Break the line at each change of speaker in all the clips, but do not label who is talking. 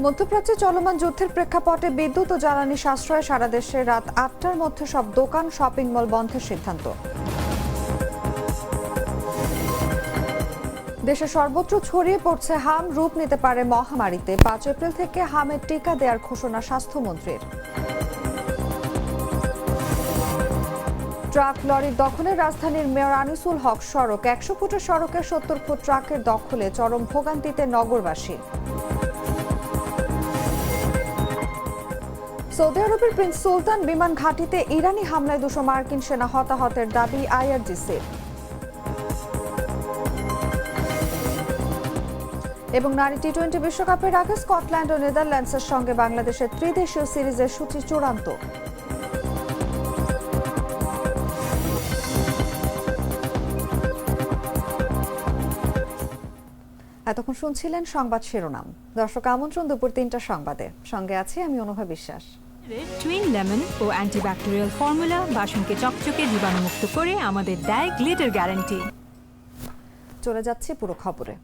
মধ্যপ্রাচ্যে চলমান যুদ্ধের প্রেক্ষাপটে বিদ্যুৎ ও জ্বালানি সাশ্রয়ে সারা দেশে রাত ৮টার মধ্যে সব দোকান, শপিং মল বন্ধের সিদ্ধান্ত। দেশে সর্বত্র ছড়িয়ে পড়ছে হাম, রূপ নিতে পারে মহামারীতে। ৫ এপ্রিল থেকে হামের টিকা দেওয়ার ঘোষণা স্বাস্থ্যমন্ত্রীর। ট্রাক লরির দখলে রাজধানীর মেয়র আনিসুল হক সড়ক। ১০০ ফুটের সড়কের ৭০ ফুট ট্রাকের দখলে চরম ভোগান্তিতে নগরবাসী। সৌদি আরবের প্রিন্স সুলতান বিমান ঘাঁটিতে ইরানি হামলায় ২০০ মার্কিন সেনা হতাহতের দাবি আইআরজিসির। এবং নারী টি-20 বিশ্বকাপের আগে স্কটল্যান্ড ও নেদারল্যান্ডসের সঙ্গে বাংলাদেশের ত্রিদেশীয় সিরিজের সূচি চূড়ান্ত। এতক্ষণ শুনছিলেন সংবাদ শিরোনাম। দর্শক, আমন্ত্রণ দুপুর ৩টার সংবাদে। সঙ্গে আছি আমি অনুভা বিশ্বাস।
টুইন লেমন ও অ্যান্টিব্যাকটেরিয়াল ফর্মুলা বাসনকে চকচকে জীবাণুমুক্ত করে আমাদের দেয় গ্লিটার গ্যারান্টি।
চলে যাচ্ছে পুরো খবরে।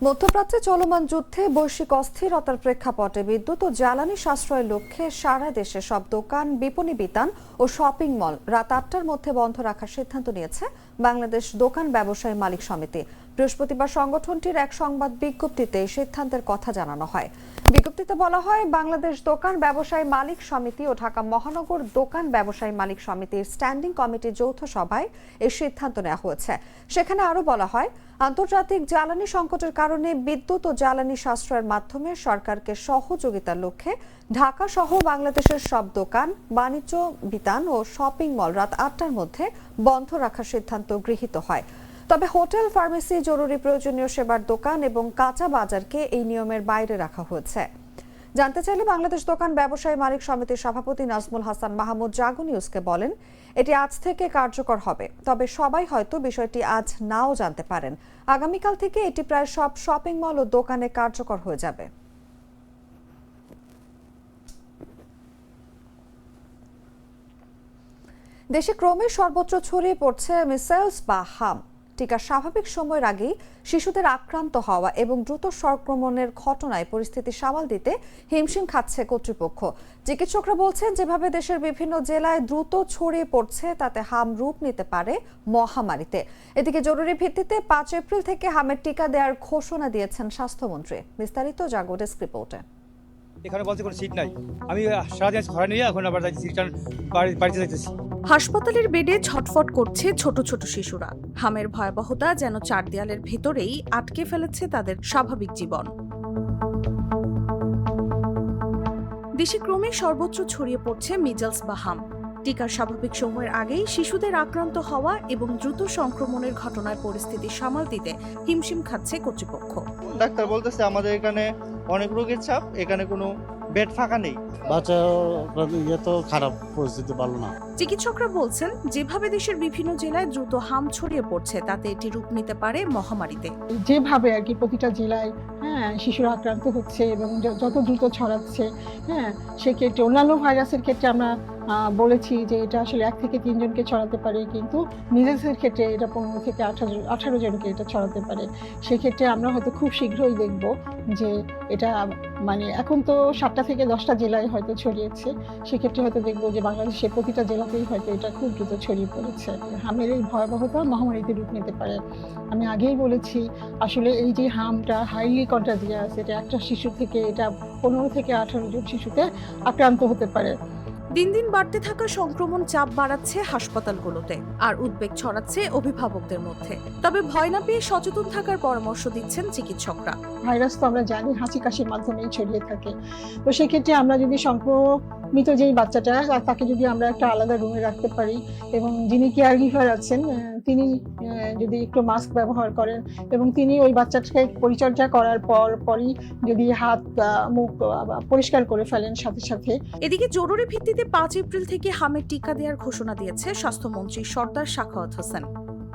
মধ্যপ্রাচ্যে চলমান যুদ্ধে বৈশ্বিক অস্থিরতার প্রেক্ষাপটে বিদ্যুৎ ও জ্বালানি সাশ্রয়ের লক্ষ্যে সারা দেশে সব দোকান, বিপণী বিতান ও শপিং মল রাত ৮টার মধ্যে বন্ধ রাখার সিদ্ধান্ত নিয়েছে বাংলাদেশ দোকান ব্যবসায়ী মালিক সমিতি। বৃহস্পতিবার সংগঠনটির এক সংবাদ বিজ্ঞপ্তিতে এই সিদ্ধান্তের কথা জানানো হয়। বিজ্ঞপ্তিতে বলা হয়, বাংলাদেশ দোকান ব্যবসায়ী মালিক সমিতি ও ঢাকা মহানগর দোকান ব্যবসায়ী মালিক সমিতির স্ট্যান্ডিং কমিটির যৌথ সভায় এই সিদ্ধান্ত নেওয়া হয়েছে। সেখানে আরও বলা হয়, আন্তর্জাতিক জ্বালানি সংকটের কারণে বিদ্যুৎ ও জ্বালানি সাশ্রয়ের মাধ্যমে সরকারকে সহযোগিতার লক্ষ্যে ঢাকা সহ বাংলাদেশের সব দোকান, বাণিজ্য বিতান ও শপিং মল রাত ৮টার মধ্যে বন্ধ রাখার সিদ্ধান্ত গৃহীত হয়। তবে হোটেল, ফার্মেসি, জরুরি প্রয়োজনীয় সেবার দোকান এবং কাঁচা বাজারকে এই নিয়মের বাইরে রাখা হয়েছে। জানতে চাইলে বাংলাদেশ দোকান ব্যবসায়ী মালিক সমিতির সভাপতি নাজমুল হাসান মাহমুদ জাগো নিউজকে বলেন, এটি আজ থেকে কার্যকর হবে। তবে সবাই হয়তো বিষয়টি আজ নাও জানতে পারেন। আগামীকাল থেকে এটি প্রায় সব শপিং মল ও দোকানে কার্যকর হয়ে যাবে। দেশে ক্রমে সর্বত্র ছড়িয়ে পড়ছে মিসেলস বা হাম। টিকার স্বাভাবিক সময়ের আগেই শিশুদের আক্রান্ত হওয়া এবং দ্রুত সংক্রমণের ঘটনায় পরিস্থিতি সামাল দিতে হিমশিম খাচ্ছে কর্তৃপক্ষ। চিকিৎসকরা বলছেন, যেভাবে দেশের বিভিন্ন জেলায় দ্রুত ছড়িয়ে পড়ছে তাতে হাম রূপ নিতে পারে মহামারীতে। এদিকে জরুরি ভিত্তিতে ৫ এপ্রিল থেকে হামের টিকা দেওয়ার ঘোষণা দিয়েছেন স্বাস্থ্যমন্ত্রী। বিস্তারিত জাগো ডেস্ক রিপোর্টে।
এখানে বলতে কোনো সিট নাই। আমি সারাদিন ঘরে নিয়ে এখন আবার সিটটা বাড়িতে যাইতেছি।
হাসপাতালের বেডে ছটফট করছে ছোট ছোট শিশুরা। হামের ভয়াবহতা যেন চার দেয়ালের ভেতরেই আটকে ফেলেছে তাদের স্বাভাবিক জীবন। দেশে ক্রমে সর্বত্র ছড়িয়ে পড়ছে মিজলস বা হাম। টিকার স্বাভাবিক সময়ের আগেই শিশুদের আক্রান্ত হওয়া এবং দ্রুত সংক্রমণের ঘটনায় পরিস্থিতি সামাল দিতে হিমশিম খাচ্ছে কর্তৃপক্ষ।
ডাক্তার বলতেছে আমাদের এখানে অনেক রোগীর চাপ, এখানে কোনো বেড ফাঁকা নেই।
বাচ্চা তো খারাপ পরিস্থিতি, ভালো না।
চিকিৎসকরা বলছেন, যেভাবে দেশের বিভিন্ন জেলায় দ্রুত হাম ছড়িয়ে পড়ছে তাতে এটি রূপ নিতে পারে মহামারীতে।
যেভাবে আর কি প্রতিটা জেলায় শিশুরা আক্রান্ত হচ্ছে এবং যত দ্রুত ছড়াচ্ছে, সেক্ষেত্রে অন্যান্য ভাইরাসের ক্ষেত্রে আমরা বলেছি যে এটা আসলে ১ থেকে ৩ জনকে ছড়াতে পারে, কিন্তু মিজেলসের ক্ষেত্রে এটা ১৫ থেকে ১৮ জনকে এটা ছড়াতে পারে। সেক্ষেত্রে আমরা হয়তো খুব শীঘ্রই দেখব যে এটা মানে এখন তো ৭টা থেকে 10টা জেলায় হয়তো ছড়িয়েছে, সেক্ষেত্রে হয়তো দেখবো যে বাংলাদেশের প্রতিটা জেলাতেই হয়তো এটা খুব দ্রুত ছড়িয়ে পড়েছে। হামের এই ভয়াবহতা মহামারীতে রূপ নিতে পারে। আমি আগেই বলেছি, আসলে এই যে হামটা হাইলি কন্টাজিয়াস, এটা একটা শিশু থেকে এটা ১৫ থেকে ১৮ জন শিশুতে আক্রান্ত হতে পারে।
দিন দিন বাড়তে থাকা সংক্রমণ চাপ বাড়াচ্ছে হাসপাতালগুলোতে আর উদ্বেগ ছড়াচ্ছে অভিভাবকদের মধ্যে। তবে ভয় না পেয়ে সচেতন থাকার পরামর্শ দিচ্ছেন চিকিৎসকরা।
ভাইরাস তো আমরা জানি হাঁচি কাশির মাধ্যমেই ছড়িয়ে থাকে। তো সেক্ষেত্রে আমরা যদি সংক্রমিত যেই বাচ্চাটা, তাকে যদি আমরা একটা আলাদা রুমে রাখতে পারি এবং যিনি কেয়ার গিভার আছেন তিনি যদি একটু মাস্ক ব্যবহার করেন এবং তিনি ওই বাচ্চাটাকে পরিচর্যা করার পরই যদি হাত মুখ পরিষ্কার করে ফেলেন সাথে সাথে।
এদিকে জরুরি ভিত্তিতে ৫ এপ্রিল থেকে হামের টিকা দেওয়ার ঘোষণা দিয়েছে স্বাস্থ্যমন্ত্রী সর্দার সাখাওয়াত হোসেন।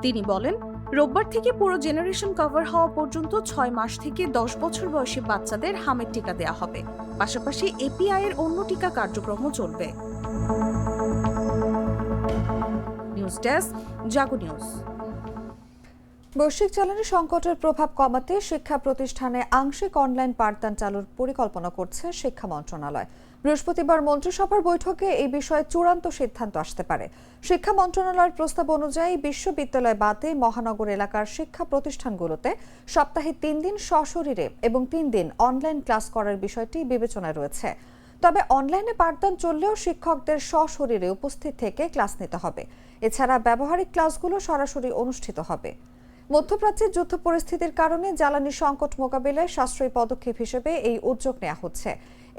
তিনি বলেন, রোববার থেকে পুরো জেনারেশন কভার হওয়া পর্যন্ত ৬ মাস থেকে ১০ বছর বয়সী বাচ্চাদের হামের টিকা দেওয়া হবে। পাশাপাশি এপিআই এর অন্য টিকা কার্যক্রমও চলবে। নিউজ ডেস্ক, জাগো নিউজ।
বৈশ্বিক জ্বালানি সংকটের প্রভাব কমাতে শিক্ষা প্রতিষ্ঠানে আংশিক অনলাইন পাঠদান চালুর পরিকল্পনা করছে শিক্ষা মন্ত্রণালয়। বৃহস্পতিবার মন্ত্রিসভার বৈঠকে এই বিষয়ে চূড়ান্ত সিদ্ধান্ত আসতে পারে। শিক্ষা মন্ত্রণালয়ের প্রস্তাব অনুযায়ী বিশ্ববিদ্যালয় বাদে মহানগর এলাকার শিক্ষা প্রতিষ্ঠানগুলোতে সপ্তাহে 3 দিন সশরীরে এবং 3 দিন অনলাইন ক্লাস করার বিষয়টি বিবেচনায় রয়েছে। তবে অনলাইনে পাঠদান চললেও শিক্ষকদের সশরীরে উপস্থিত থেকে ক্লাস নিতে হবে। এছাড়া ব্যবহারিক ক্লাসগুলো সরাসরি অনুষ্ঠিত হবে। মধ্যপ্রাচ্যের যুদ্ধ পরিস্থিতির কারণে জ্বালানি সংকট মোকাবিলায় সাশ্রয়ী পদক্ষেপ হিসেবে এই উদ্যোগ নেওয়া হচ্ছে।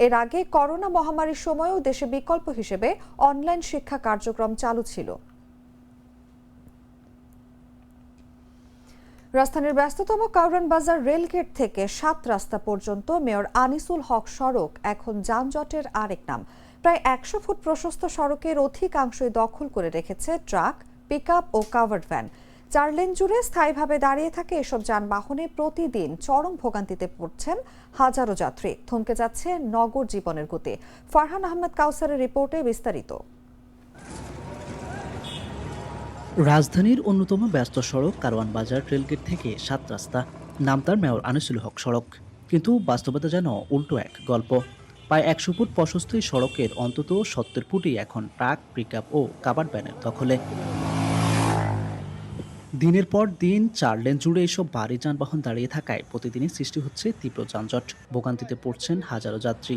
এর আগে করোনা মহামারীর সময়ও দেশে বিকল্প হিসেবে অনলাইন শিক্ষা কার্যক্রম চালু ছিল। রাজধানীর ব্যস্ততম কারওয়ান বাজার রেলগেট থেকে 7 রাস্তা পর্যন্ত মেয়র আনিসুল হক সড়ক এখন যানজটের আরেক নাম। প্রায় 100 ফুট প্রশস্ত সড়কের অধিকাংশই দখল করে রেখেছে ট্রাক, পিকআপ ও কাভার্ড ভ্যান। 4 লেন জুড়ে স্থায়ীভাবে দাঁড়িয়ে থাকে এসব যানবাহনে প্রতিদিন চরম ভোগান্তিতে পড়ছেন হাজারো যাত্রী। থমকে যাচ্ছে নগর জীবনের গতি। ফারহান আহমেদ কাউসারের রিপোর্টে বিস্তারিত।
রাজধানীর অন্যতম ব্যস্ত সড়ক কারওয়ান বাজার রেলগেট থেকে 7 রাস্তা, নাম তার মেয়র আনিসুল হক সড়ক। কিন্তু বাস্তবতা যেন উল্টো এক গল্প। প্রায় 100 ফুট প্রশস্ত এই সড়কের অন্তত 70 ফুটই এখন ট্রাক, পিকআপ ও কাভার্ড ভ্যানের দখলে। দিনের পর দিন 4 লেন জুড়ে এসব ভারী যানবাহন দাঁড়িয়ে থাকায় প্রতিদিনই সৃষ্টি হচ্ছে তীব্র যানজট। ভোগান্তিতে পড়ছেন হাজারো যাত্রী।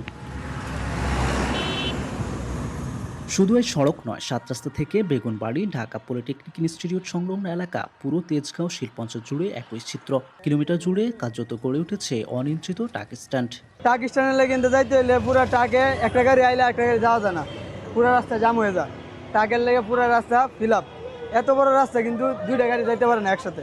শুধু এই সড়ক নয়, 7 রাস্তা থেকে বেগুনবাড়ি, ঢাকা পলিটেকনিক ইনস্টিটিউট সংলগ্ন এলাকা, পুরো তেজগাঁও শিল্পাঞ্চল জুড়ে একই চিত্র। কিলোমিটার জুড়ে কার্যত গড়ে উঠেছে অনিয়ন্ত্রিত ট্রাক স্ট্যান্ড।
ট্রাক স্ট্যান্ডে কিন্তু যাইতে হলে পুরো ট্রাকে একটা গাড়ি আইলে একটা গাড়ি যাওয়া যায় না, পুরো রাস্তা জাম হয়ে যায়। ট্রাকের লেগে পুরো রাস্তা ফিল আপ। এত বড় রাস্তা কিন্তু 2টা গাড়ি যাইতে পারে না একসাথে।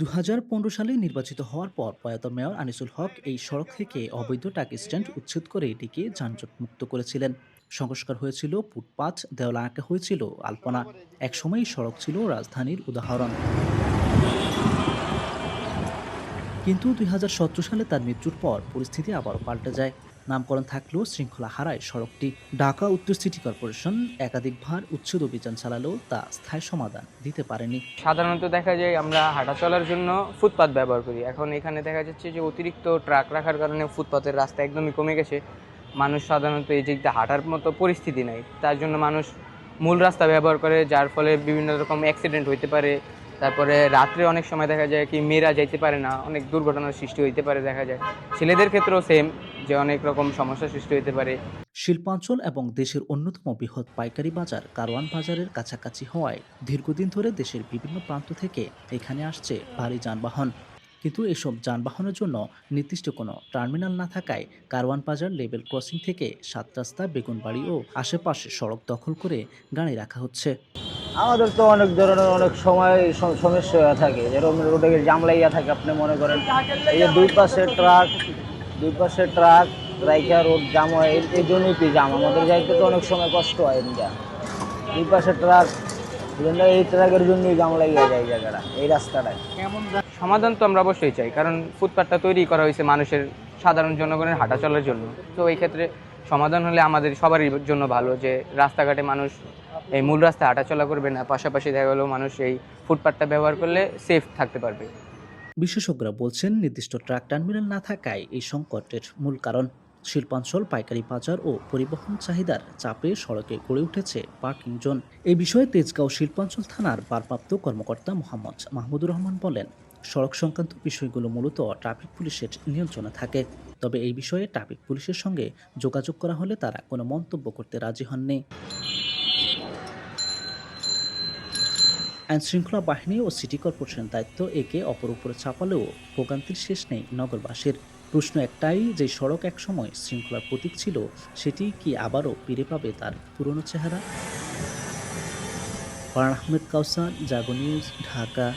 2015 সালে নির্বাচিত হওয়ার পর প্রয়াত মেয়র আনিসুল হক এই সড়ক থেকে অবৈধ ট্রাক স্ট্যান্ড উচ্ছেদ করে এটিকে যানজট মুক্ত করেছিলেন। সংস্কার হয়েছিল ফুটপাথ, দেওয়াল আঁকা হয়েছিল আলপনা। একসময় এই সড়ক ছিল রাজধানীর উদাহরণ। কিন্তু 2017 সালে তার মৃত্যুর পর পরিস্থিতি আবারও পাল্টে যায়। নামকরণ থাকলেও শৃঙ্খলা হারায় সড়কটি। ঢাকা উত্তর সিটি কর্পোরেশন একাধিকবার উচ্ছেদ অভিযান চালালেও তা স্থায়ী সমাধান দিতে পারেনি।
সাধারণত দেখা যায় আমরা হাঁটা চলার জন্য ফুটপাথ ব্যবহার করি। এখন এখানে দেখা যাচ্ছে যে অতিরিক্ত ট্রাক রাখার কারণে ফুটপাথের রাস্তা একদমই কমে গেছে। মানুষ সাধারণত এই দিকটা হাঁটার মতো পরিস্থিতি নাই, তার জন্য মানুষ মূল রাস্তা ব্যবহার করে, যার ফলে বিভিন্ন রকম অ্যাক্সিডেন্ট হইতে পারে। তারপরে রাত্রে অনেক সময় দেখা যায় কি মেয়েরা যাইতে পারে না, অনেক দুর্ঘটনার সৃষ্টি হইতে পারে। দেখা যায় ছেলেদের ক্ষেত্রেও সেম, যে অনেক রকম সমস্যার সৃষ্টি হইতে পারে।
শিল্পাঞ্চল এবং দেশের অন্যতম বৃহৎ পাইকারি বাজার কারওয়ান বাজারের কাছাকাছি হওয়ায় দীর্ঘদিন ধরে দেশের বিভিন্ন প্রান্ত থেকে এখানে আসছে ভারী যানবাহন। কিন্তু এসব যানবাহনের জন্য নির্দিষ্ট কোনো টার্মিনাল না থাকায় কারওয়ান বাজার লেভেল ক্রসিং থেকে 7 রাস্তা, বেগুনবাড়ি ও আশেপাশে সড়ক দখল করে গাড়ি রাখা হচ্ছে।
আমাদের তো অনেক ধরনের অনেক সময় সমস্যা হয়ে থাকে, যেরকম রোডে জাম লাগিয়ে থাকে। আপনি মনে করেন এই যে দুই পাশে ট্রাক রাইখা রোড জাম হয়, এই জন্যই তো জাম। আমাদের যাইতে তো অনেক সময় কষ্ট হয়। দুই পাশে ট্রাক, এই ট্রাকের জন্যই জাম লাগিয়ে যায় জায়গাটা, এই রাস্তাটায়।
সমাধান তো আমরা অবশ্যই চাই, কারণ ফুটপাথটা তৈরি করা হয়েছে মানুষের, সাধারণ জনগণের হাঁটা চলার জন্য। তো এই ক্ষেত্রে সমাধান হলে আমাদের সবারই জন্য ভালো, যে রাস্তাঘাটে মানুষ এই মূল রাস্তায় হাঁটাচলা করবে না, পাশাপাশি দেখা গেলেও মানুষ এই ফুটপাথটা ব্যবহার করলে সেফ থাকতে পারবে।
বিশেষজ্ঞরা বলছেন, নির্দিষ্ট ট্রাক টার্মিনাল না থাকায় এই সংকটের মূল কারণ। শিল্পাঞ্চল, পাইকারি বাজার ও পরিবহন চাহিদার চাপে সড়কে গড়ে উঠেছে পার্কিং জোন। এই বিষয়ে তেজগাঁও শিল্পাঞ্চল থানার ভারপ্রাপ্ত কর্মকর্তা মোহাম্মদ মাহমুদুর রহমান বলেন, সড়ক সংক্রান্ত বিষয়গুলো মূলত ট্রাফিক পুলিশের নিয়ন্ত্রণে থাকে। তবে এই বিষয়ে ট্রাফিক পুলিশের সঙ্গে যোগাযোগ করা হলে তারা কোনো মন্তব্য করতে রাজি হননি। আইনশৃঙ্খলা বাহিনী ও সিটি কর্পোরেশনের দায়িত্ব একে অপর উপরে চাপালেও ভোগান্তির শেষ নেই নগরবাসীর। প্রশ্ন একটাই, যে সড়ক একসময় শৃঙ্খলার প্রতীক ছিল, সেটি কি আবারও ফিরে পাবে তার পুরনো চেহারা? ফারহান আহমেদ কাউসার, জাগো নিউজ, ঢাকা।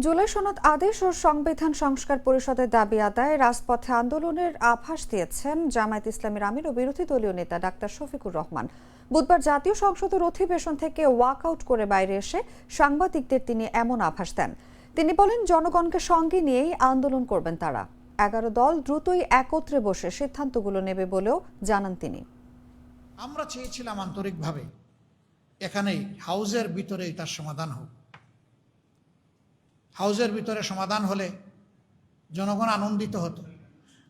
জুলাই সনদ আদেশ ও সংবিধান সংস্কার পরিষদের দাবি আদায় রাজপথে আন্দোলনের আভাস দিয়েছেন জামায়াত ইসলামীর আমির ও বিরোধী দলীয় নেতা ডাক্তার শফিকুর রহমান। বুধবার জাতীয় সংসদের অধিবেশন থেকে ওয়াকআউট করে বাইরে এসে সাংবাদিকদের তিনি এমন আভাস দেন। তিনি বলেন, জনগণকে সঙ্গে নিয়েই আন্দোলন করবেন তারা। 11 দল দ্রুতই একত্রে বসে সিদ্ধান্তগুলো নেবে বলেও জানান তিনি।
আমরা চেয়েছিলাম আন্তরিকভাবে এখানেই হাউজের ভিতরেই তার সমাধান হোক। হাউজের ভিতরে সমাধান হলে জনগণ আনন্দিত হতো।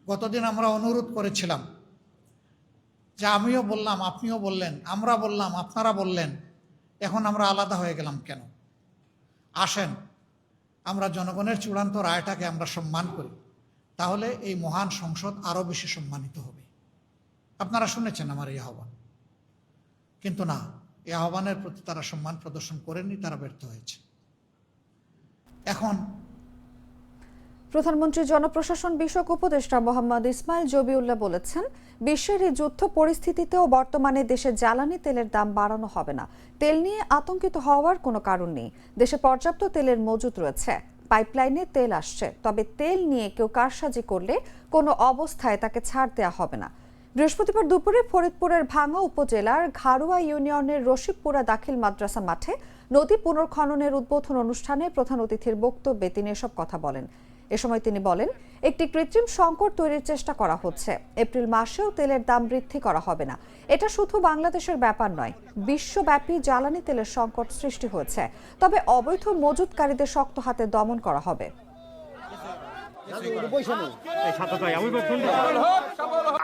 গতদিন আমরা অনুরোধ করেছিলাম যে আমিও বললাম, আপনিও বললেন, আমরা বললাম, আপনারা বললেন, এখন আমরা আলাদা হয়ে গেলাম কেন? আসেন আমরা জনগণের চূড়ান্ত রায়টাকে আমরা সম্মান করি, তাহলে এই মহান সংসদ আরও বেশি সম্মানিত হবে। আপনারা শুনেছেন আমার এই আহ্বান, কিন্তু না, এই আহ্বানের প্রতি তারা সম্মান প্রদর্শন করেননি, তারা ব্যর্থ হয়েছে। এখন
প্রধানমন্ত্রী জনপ্রশাসন বিষয়ক উপদেষ্টা মোহাম্মদ ইসমাইল জবিউল্লাহ বলেছেন, বিশ্বের এই যুদ্ধ পরিস্থিতিতেও বর্তমানে দেশে জ্বালানি তেলের দাম বাড়ানো হবে না। তেল নিয়ে আতঙ্কিত হওয়ার কোনো কারণ নেই। দেশে পর্যাপ্ত তেলের মজুত রয়েছে, পাইপলাইনে তেল আসছে। তবে তেল নিয়ে কেউ কারসাজি করলে কোনো অবস্থায় তাকে ছাড় দেওয়া হবে না। বৃহস্পতিবার দুপুরে ফরিদপুরের ভাঙ্গা উপজেলার ঘাড়ুয়া ইউনিয়নের রশিদপুরা দাখিল মাদ্রাসা মাঠে নদী পুনর্খননের উদ্বোধন অনুষ্ঠানে প্রধান অতিথির বক্তব্যে তিনি এসব কথা বলেন। এ সময় তিনি বলেন, একটি কৃত্রিম সংকট তৈরির চেষ্টা করা হচ্ছে। এপ্রিল মাসেও তেলের দাম বৃদ্ধি করা হবে না। এটা শুধু বাংলাদেশের ব্যাপার নয়, বিশ্বব্যাপী জ্বালানি তেলের সংকট সৃষ্টি হয়েছে। তবে অবৈধ মজুতকারীদের শক্ত হাতে দমন করা হবে।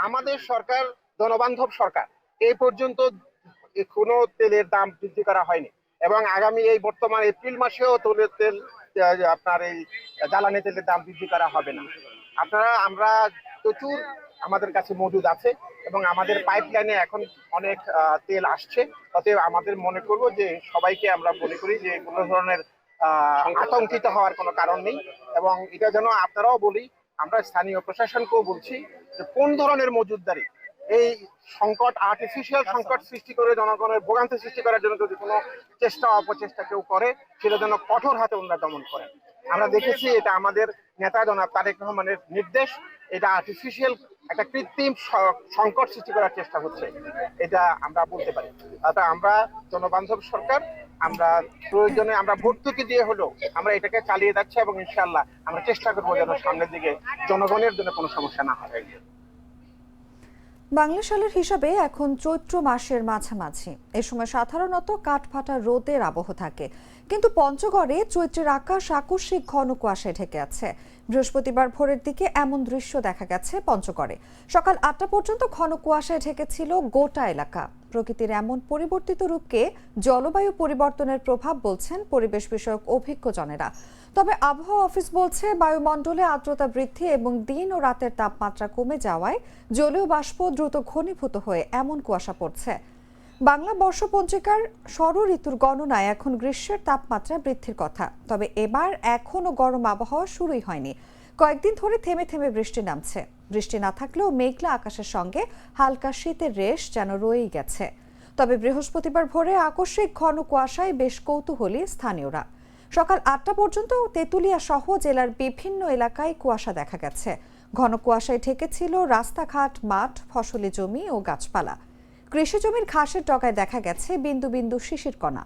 আমাদের সরকার জনবান্ধব সরকার, এই পর্যন্ত কোনো তেলের দাম বৃদ্ধি করা হয়নি এবং আগামী এই বর্তমান এপ্রিল মাসেও তেল আপনার এই জ্বালানি তেলের দাম বৃদ্ধি করা হবে না। আমরা প্রচুর আমাদের কাছে মজুদ আছে এবং আমাদের পাইপলাইনে এখন অনেক তেল আসছে। অতএব আমাদের মনে করব যে সবাইকে আমরা মনে করি যে কোনো ধরনের আতঙ্কিত হওয়ার কোনো কারণ নেই। এবং এটা যেন আপনারাও বলি, আমরা স্থানীয় প্রশাসনকেও বলছি যে কোন ধরনের মজুদদারি এই সংকট, আর্টিফিশিয়াল সংকট সৃষ্টি করে জনগণের ভোগান্তি সৃষ্টি করার জন্য যদি কোনো চেষ্টা অপচেষ্টা কেউ করে, সেটা যেন কঠোর হাতে ওনারা দমন করেন। আমরা দেখেছি এটা আমাদের নেতা জনাব তারেক রহমানের নির্দেশ। এটা আর্টিফিশিয়াল একটা কৃত্রিম সংকট সৃষ্টি করার চেষ্টা হচ্ছে, এটা আমরা বলতে পারি। অর্থাৎ আমরা জনবান্ধব সরকার, আমরা প্রয়োজনে আমরা ভর্তুকি দিয়ে হলেও আমরা এটাকে চালিয়ে যাচ্ছি এবং ইনশাআল্লাহ আমরা চেষ্টা করবো যেন সামনের দিকে জনগণের জন্য কোনো সমস্যা না হয়।
বাংলা সালের হিসাবে এখন চৈত্র মাসের মাঝামাঝি। এ সময় সাধারণত কাঠফাটা রোদের আবহ থাকে, কিন্তু পঞ্চগড়ে চৈত্রের আকাশ আকস্মিক ঘন কুয়াশায় ঢেকে আছে। বৃহস্পতিবার ভোরের দিকে এমন দৃশ্য দেখা গেছে পঞ্চগড়ে। সকাল ৮টা পর্যন্ত ঘন কুয়াশায় ঢেকেছিল গোটা এলাকা। প্রকৃতির এমন পরিবর্তিত রূপকে জলবায়ু পরিবর্তনের প্রভাব বলছেন পরিবেশ বিষয়ক অভিজ্ঞজনেরা। তবে আবহাওয়া অফিস বলছে, বায়ুমণ্ডলে আর্দ্রতা বৃদ্ধি এবং দিন ও রাতের তাপমাত্রা কমে যাওয়ায় জলীয় বাষ্প দ্রুত ঘনীভূত হয়ে এমন কুয়াশা পড়ছে। বাংলা বর্ষপঞ্জিকার ষড় ঋতুর গণনায় এখন গ্রীষ্মের তাপমাত্রা বৃদ্ধির কথা। তবে এবার এখনও গরম আবহাওয়া শুরুই হয়নি। কয়েকদিন ধরে থেমে থেমে বৃষ্টি নামছে। বৃষ্টি না থাকলেও মেঘলা আকাশের সঙ্গে হালকা শীতের রেশ যেন রয়েই গেছে। তবে বৃহস্পতিবার ভোরে আকস্মিক ঘন কুয়াশায় বেশ কৌতূহলী স্থানীয়রা। সকাল ৮টা পর্যন্ত তেঁতুলিয়া সহ জেলার বিভিন্ন এলাকায় কুয়াশা দেখা গেছে। ঘন কুয়াশায় ঢেকেছিল রাস্তাঘাট, মাঠ, ফসলি জমি ও গাছপালা। কৃষি জমির ঘাসের ডগায় দেখা গেছে বিন্দু বিন্দু শিশির কণা।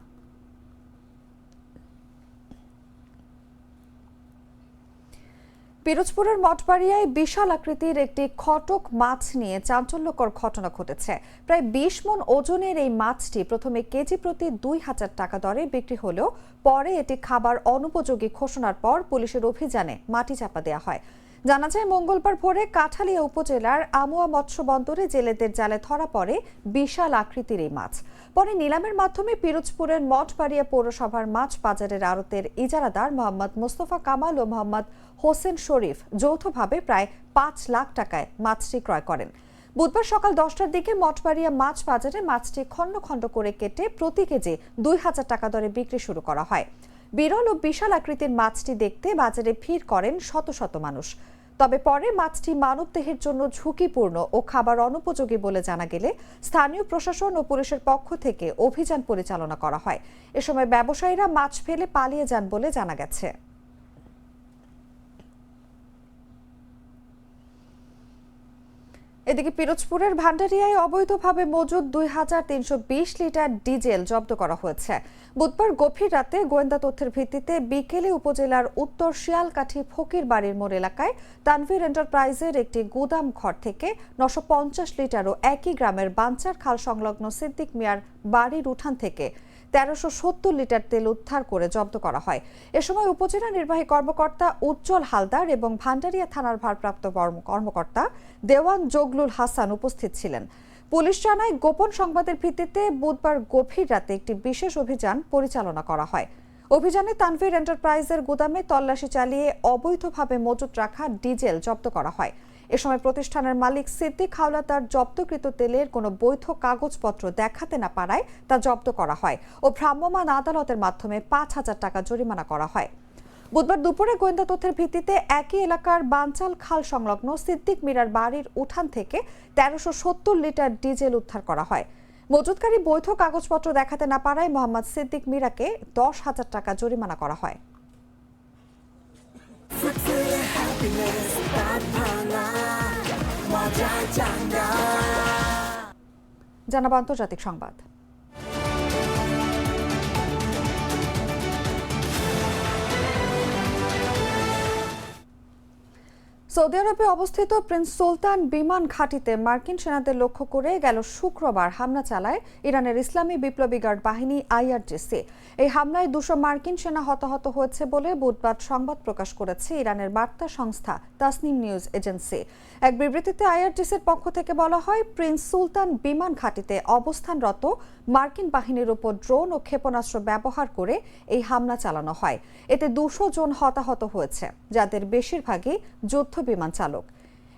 পিরোজপুরের মঠবাড়িয়ায় বিশাল আকৃতির একটি খটক মাছ নিয়ে চাঞ্চল্যকর ঘটনা ঘটেছে। প্রায় ২০ মণ ওজনের এই মাছটি প্রথমে কেজি প্রতি ২,০০০ টাকা দরে বিক্রি হলেও পরে এটি খাবার অনুপযোগী ঘোষণার পর পুলিশের অভিযানে মাটি চাপা দেওয়া হয়। জানা যায়, মঙ্গলবার ভোরে কাঠালিয়া উপজেলার আমুয়া মৎস্য বন্দরে জেলেদের জালে ধরা পড়ে বিশাল আকৃতির এই মাছ। পরে নিলামের মাধ্যমে পিরোজপুরের মঠবাড়িয়া পৌরসভার মাছ বাজারের আড়তের ইজারাদার মোহাম্মদ মোস্তফা কামাল ও মোহাম্মদ হোসেন শরীফ যৌথভাবে প্রায় ৫ লাখ টাকায় মাছটি ক্রয় করেন। বুধবার সকাল 10টার দিকে মঠবাড়িয়া মাছ বাজারে মাছটি খণ্ড খণ্ড করে কেটে প্রতি কেজি ২,০০০ টাকা দরে বিক্রি শুরু করা হয়। বিরল ও বিশাল আকৃতির মাছটি দেখতে বাজারে ভিড় করেন শত শত মানুষ। তবে পরে মাছটি মানবদেহের জন্য ঝুঁকিপূর্ণ ও খাবার অনুপযোগী বলে জানা গেলে স্থানীয় প্রশাসন ও পুলিশের পক্ষ থেকে অভিযান পরিচালনা করা হয়। এ সময় ব্যবসায়ীরা মাছ ফেলে পালিয়ে যান বলে জানা গেছে। এদিকে পিরোজপুরের ভান্ডারিয়ায় অবৈধভাবে মজুদ ২,৩২০ লিটার ডিজেল জব্দ করা হয়েছে। বুধবার গভীর রাতে গোয়েন্দা তথ্যের ভিত্তিতে বিকেলে উপজেলার উত্তর শিয়ালকাঠি ফকির বাড়ির মোড় এলাকায় তানভীর এন্টারপ্রাইজের একটি গুদাম ঘর থেকে ৯৫০ লিটার ও একই গ্রামের বাঞ্চার খাল সংলগ্ন সিদ্দিক মিয়ার বাড়ির উঠান থেকে ১৩৭০ লিটার তেল উদ্ধার করে জব্দ করা হয়। এ সময় উপজেলা নির্বাহী কর্মকর্তা উজ্জ্বল হালদার এবং ভান্ডারিয়া থানার ভারপ্রাপ্ত কর্মকর্তা দেওয়ান জগলুল হাসান উপস্থিত ছিলেন। পুলিশ জানায়, গোপন সংবাদের ভিত্তিতে বুধবার গভীর রাতে একটি বিশেষ অভিযান পরিচালনা করা হয়। অভিযানে তানভীর এন্টারপ্রাইজের গুদামে তল্লাশি চালিয়ে অবৈধভাবে মজুত রাখা ডিজেল জব্দ করা হয়। এ সময় প্রতিষ্ঠানের মালিক সিদ্দিক হাওলাদার জব্দকৃত তেলের কোনো বৈধ কাগজপত্র দেখাতে না পারায় তা জব্দ করা হয় ও ভ্রাম্যমাণ আদালতের মাধ্যমে ৫,০০০ টাকা জরিমানা করা হয়। বুধবার দুপুরে গোয়েন্দা তথ্যের ভিত্তিতে একই এলাকার বাঞ্চাল খাল সংলগ্ন সিদ্দিক মিরার বাড়ির উঠান থেকে ১৩৭০ লিটার ডিজেল উদ্ধার করা হয়। মজুতকারী বৈধ কাগজপত্র দেখাতে না পারায় মোহাম্মদ সিদ্দিক মিরাকে ১০,০০০ টাকা জরিমানা করা হয়। জানাবো আন্তর্জাতিক সংবাদ। সৌদি আরবে অবস্থিত প্রিন্স সুলতান বিমান ঘাঁটিতে মার্কিন সেনাদের লক্ষ্য করে গেল শুক্রবার হামলা চালায় ইরানের ইসলামী বিপ্লবী গার্ড বাহিনী IRGC। এই হামলায় ২০০ মার্কিন সেনা হতাহত হয়েছে বলে বুধবার সংবাদ প্রকাশ করেছে ইরানের বার্তা সংস্থা তাসনিম নিউজ এজেন্সি। এক বিবৃতিতে IRGCর পক্ষ থেকে বলা হয়, প্রিন্স সুলতান বিমান ঘাঁটিতে অবস্থানরত মার্কিন বাহিনীর উপর ড্রোন ও ক্ষেপণাস্ত্র ব্যবহার করে এই হামলা চালানো হয়। এতে ২০০ জন হতাহত হয়েছে, যাদের বেশিরভাগই যুদ্ধ বিমান চালক।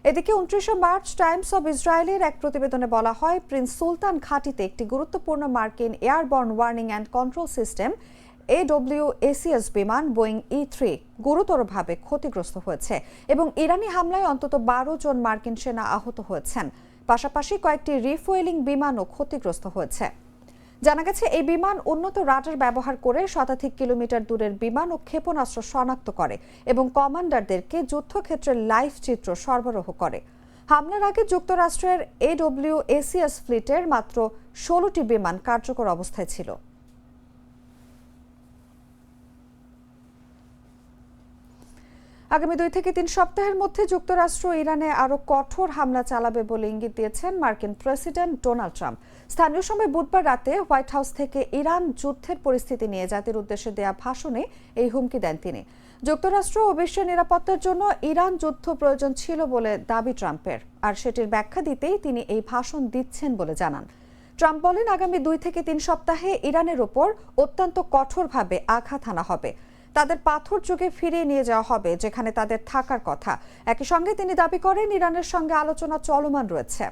এদিকে ২৯ মার্চ টাইমস অব ইসরায়েলের এক প্রতিবেদনে বলা হয়, প্রিন্স সুলতান ঘাঁটিতে একটি গুরুত্বপূর্ণ মার্কিন airborne warning and control system AWACS বিমান বোয়িং E3 গুরুতরভাবে ক্ষতিগ্রস্ত হয়েছে এবং ইরানি হামলায় অন্তত ১২ জন মার্কিন সেনা আহত হয়েছেন। পাশাপাশি কয়েকটি রিফুয়েলিং বিমানও ক্ষতিগ্রস্ত হয়েছে। জানা গেছে, এই বিমান উন্নত রাডার ব্যবহার করে শতাধিক কিলোমিটার দূরের বিমান ও ক্ষেপণাস্ত্র শনাক্ত করে এবং কমান্ডারদেরকে যুদ্ধক্ষেত্রের লাইভ চিত্র সরবরাহ করে। হামলার আগে যুক্তরাষ্ট্রের AWACS ফ্লিটের মাত্র ১৬টি বিমান কার্যকর অবস্থায় ছিল। আগামী ২ থেকে ৩ সপ্তাহের মধ্যে যুক্তরাষ্ট্র ইরানে আরও কঠোর হামলা চালাবে বলে ইঙ্গিত দিয়েছেন মার্কিন প্রেসিডেন্ট ডোনাল্ড ট্রাম্প। স্থানীয় সময় বুধবার রাতে হোয়াইট হাউস থেকে ইরান যুদ্ধের পরিস্থিতি নিয়ে জাতির উদ্দেশ্যে দেয়া ভাষণে এই হুমকি দেন তিনি। যুক্তরাষ্ট্র ও বিশ্বের নিরাপত্তার জন্য ইরান যুদ্ধ প্রয়োজন ছিল বলে দাবি ট্রাম্পের, আর সেটির ব্যাখ্যা দিতেই তিনি এই ভাষণ দিচ্ছেন বলে জানান। ট্রাম্প বলেন, আগামী ২ থেকে ৩ সপ্তাহে ইরানের ওপর অত্যন্ত কঠোরভাবে আঘাত হানা হবে। তাদের পাথর যুগে ফিরিয়ে নিয়ে যাওয়া হবে, যেখানে তাদের থাকার কথা। একই সঙ্গে তিনি দাবি করেন, ইরানের সঙ্গে আলোচনা চলমান রয়েছে।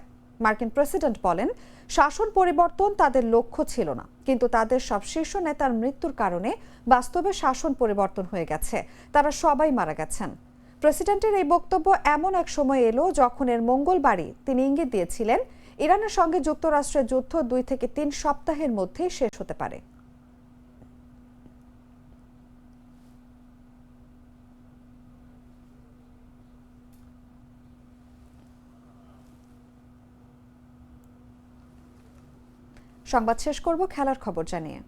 মার্কিন প্রেসিডেন্ট বলেন, শাসন পরিবর্তন তাদের লক্ষ্য ছিল না, কিন্তু তাদের সব শীর্ষ নেতার মৃত্যুর কারণে বাস্তবে শাসন পরিবর্তন হয়ে গেছে। তারা সবাই মারা গেছেন। প্রেসিডেন্টের এই বক্তব্য এমন এক সময় এলো যখন এর মঙ্গলবারই তিনি ইঙ্গিত দিয়েছিলেন, ইরানের সঙ্গে যুক্তরাষ্ট্রের যুদ্ধ ২ থেকে ৩ সপ্তাহের মধ্যেই শেষ হতে পারে। সংবাদ শেষ করব খেলার খবর জানিয়ে।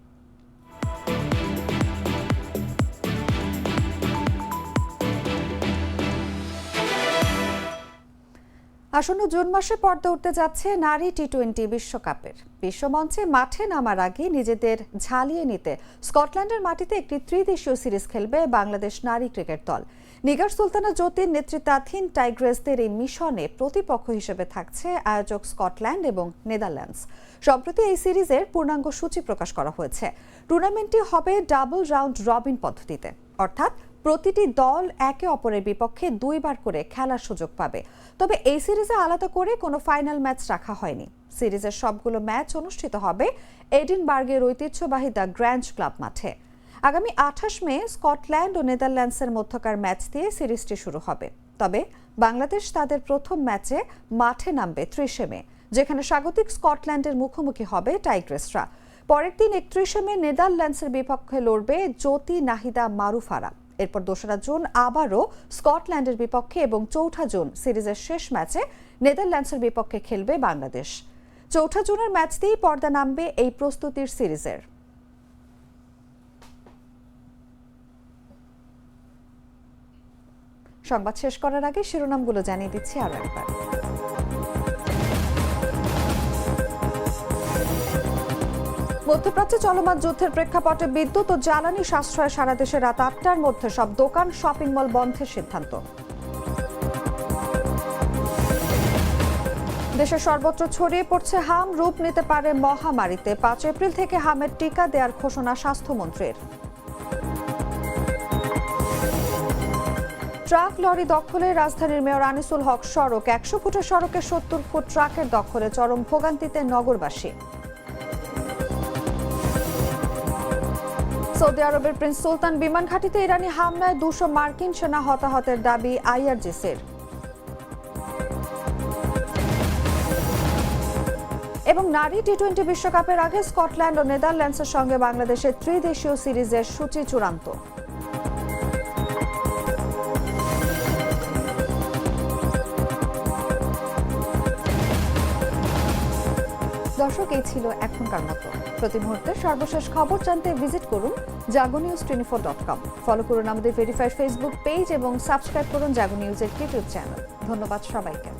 আসন্ন জুন মাসে পর্দা উঠতে যাচ্ছে নারী টি-20 বিশ্বকাপের। বিশ্বমঞ্চে মাঠে নামার আগে নিজেদের ঝালিয়ে নিতে স্কটল্যান্ডের মাটিতে একটি ত্রিদেশীয় সিরিজ খেলবে বাংলাদেশ নারী ক্রিকেট দল। নিগার সুলতানা জ্যোতির নেতৃত্বাধীন টাইগ্রেসদের এই মিশনে প্রতিপক্ষ হিসেবে থাকছে আয়োজক স্কটল্যান্ড এবং নেদারল্যান্ডস। সম্প্রতি এই সিরিজের পূর্ণাঙ্গ সূচি প্রকাশ করা হয়েছে। টুর্নামেন্টটি হবে ডাবল রাউন্ড রবিন পদ্ধতিতে, অর্থাৎ প্রতিটি দল একে অপরের বিপক্ষে ২ বার করে খেলার সুযোগ পাবে। তবে এই সিরিজে আলাদা করে কোনো ফাইনাল ম্যাচ রাখা হয়নি। সিরিজের সবগুলো ম্যাচ অনুষ্ঠিত হবে এডিনবার্গের ঐতিহ্যবাহী দ্য গ্র্যান্ড ক্লাব মাঠে। আগামী ২৮ মে স্কটল্যান্ড ও নেদারল্যান্ডসের মধ্যকার ম্যাচ দিয়ে সিরিজটি শুরু হবে। তবে বাংলাদেশ তাদের প্রথম ম্যাচে মাঠে নামবে ৩০ মে, যেখানে স্বাগতিক স্কটল্যান্ডের মুখোমুখি হবে টাইগ্রেসরা। পরের দিন ৩১ মে নেদারল্যান্ডসের বিপক্ষে লড়বে জ্যোতি নাহিদা মারুফারা। এরপর 2রা জুন আবারও স্কটল্যান্ডের বিপক্ষে এবং 4ঠা জুন সিরিজের শেষ ম্যাচে নেদারল্যান্ডসের বিপক্ষে খেলবে বাংলাদেশ। 4ঠা জুনের ম্যাচ দিয়েই পর্দা নামবে এই প্রস্তুতির সিরিজের। সংবাদ শেষ করার আগে শিরোনামগুলো জানিয়ে দিচ্ছি আরো একবার। মধ্যপ্রাচ্যে চলমান যুদ্ধের প্রেক্ষাপটে বিদ্যুৎ ও জ্বালানি সাশ্রয়ে সারা দেশে রাত 8টার মধ্যে সব দোকান, শপিং মল বন্ধের সিদ্ধান্ত। দেশের সর্বত্র ছড়িয়ে পড়ছে হাম, রূপ নিতে পারে মহামারীতে। 5 এপ্রিল থেকে হামের টিকা দেওয়ার ঘোষণা স্বাস্থ্যমন্ত্রীর। ট্রাক লরি দখলে রাজধানীর মেয়র আনিসুল হক সড়ক। 100 ফুটের সড়কে 70 ফুট ট্রাকের দখলে, চরম ভোগান্তিতে নগরবাসী। সৌদি আরবের প্রিন্স সুলতান বিমান ঘাঁটিতে ইরানি হামলায় 200 মার্কিন সেনা হতাহতের দাবি আইআরজিসির। এবং নারী টি-20 বিশ্বকাপের আগে স্কটল্যান্ড ও নেদারল্যান্ডসের সঙ্গে বাংলাদেশের ত্রিদেশীয় সিরিজের সূচি চূড়ান্ত। দর্শক, এই ছিল এখনকার মতো। প্রতি মুহূর্তে সর্বশেষ খবর জানতে ভিজিট করুন jagonews24.com। ফলো করুন আমাদের ভেরিফাইড ফেসবুক পেজ এবং সাবস্ক্রাইব করুন জাগো নিউজের ইউটিউব চ্যানেল। ধন্যবাদ সবাইকে।